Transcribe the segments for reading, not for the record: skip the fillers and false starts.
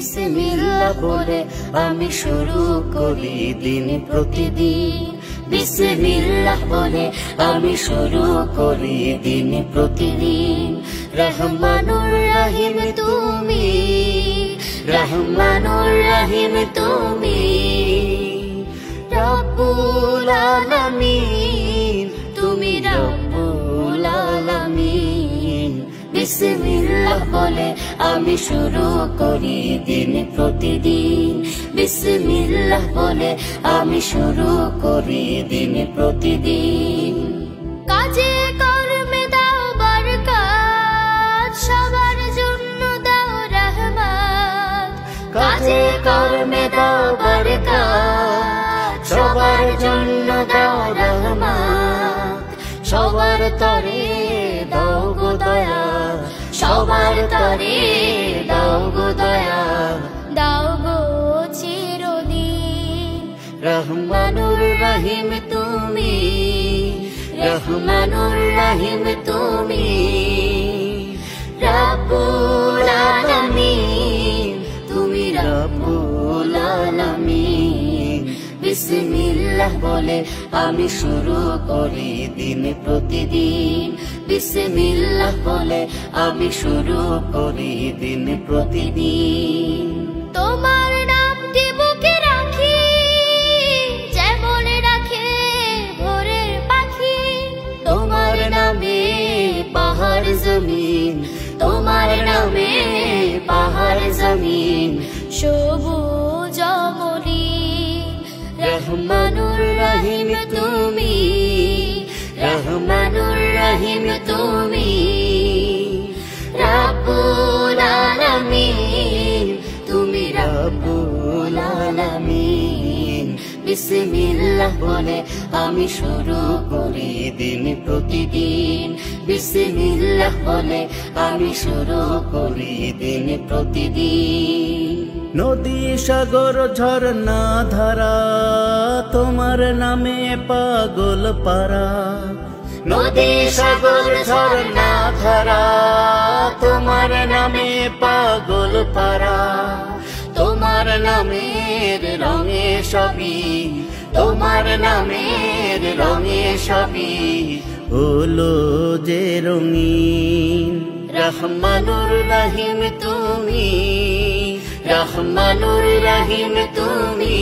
বিসমিল্লাহ বলে আমি শুরু করি দিন প্রতিদিন। বিসমিল্লাহ বলে আমি শুরু করি দিন প্রতিদিন। রহমানুর রহিম তুমি, রহমানুর রহিম তুমি, রব্বুল আলামিন তুমি রব্বুল আলামিন। বিসমিল্লাহ বলে আমি শুরু করি দিন প্রতিদিন। বিসমিল্লাহ বলে আমি শুরু করি দিন প্রতিদিন। কাজে কর্মে দাও বরকত, সবার জন্য দাও রহমত। কাজে কর্মে দাও বরকত, সবার জন্য দাও রহমত। সবার তরে দাও গো দয়া, সবার তরে দাও গো দয়া, দাও গো চিরদিন। রহমানুর রহিম তুমি, রহমানুর রহিম তুমি, রব্বুল আলামিন তুমি রব্বুল আলামিন। বিসমিল্লাহ বলে আমি শুরু করি দিন প্রতিদিন। বিসমিল্লাহ বলে আমি শুরু করি দিন প্রতিদিন। তোমার নামটি বুকে রাখি, যেমন রাখে ভোরের পাখি। তোমার নামে পাহাড় জমিন, তোমার নামে পাহাড় জমিন, সবুজ মলিন। রহমানুর রহিম তুমি, রহমানুর রহিম তুমি, রব্বুল আলামিন তুমি রব্বুল আলামিন। বিসমিল্লাহ বলে আমি শুরু করি দিন প্রতিদিন। বিসমিল্লাহ বলে আমি শুরু করি দিন প্রতিদিন। নদী সাগর ঝরনা ধারা তোমার নামে পাগল পারা। নদী সাগর ঝরনা ধারা তোমার নামে পাগল পারা। তোমার নামের রঙে সবই, তোমার নামের রঙে সবই হলো যে রঙিন। রহমানুর রহিম তুমি, রহমানুর রহিম তুমি,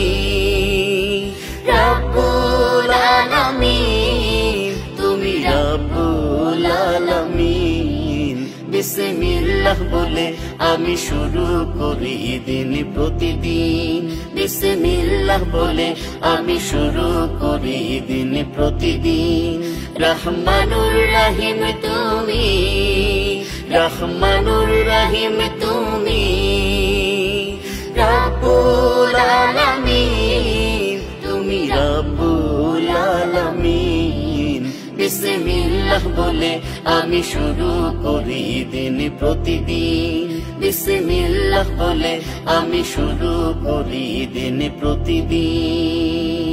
রব্বুল আলামিন তুমি রব্বুল আলামিন। বিসমিল্লাহ বলে আমি শুরু করি দিন প্রতিদিন। বিসমিল্লাহ বলে আমি শুরু করি দিন প্রতিদিন। রহমানুর রহিম তুমি, রহমানুর রহিম তুমি, রব্বুল আলামিন তুমি রব্বুল আলামিন। বিসমিল্লাহ বলে আমি শুরু করি দিন প্রতিদিন। বিসমিল্লাহ বলে আমি শুরু করি দিন প্রতিদিন।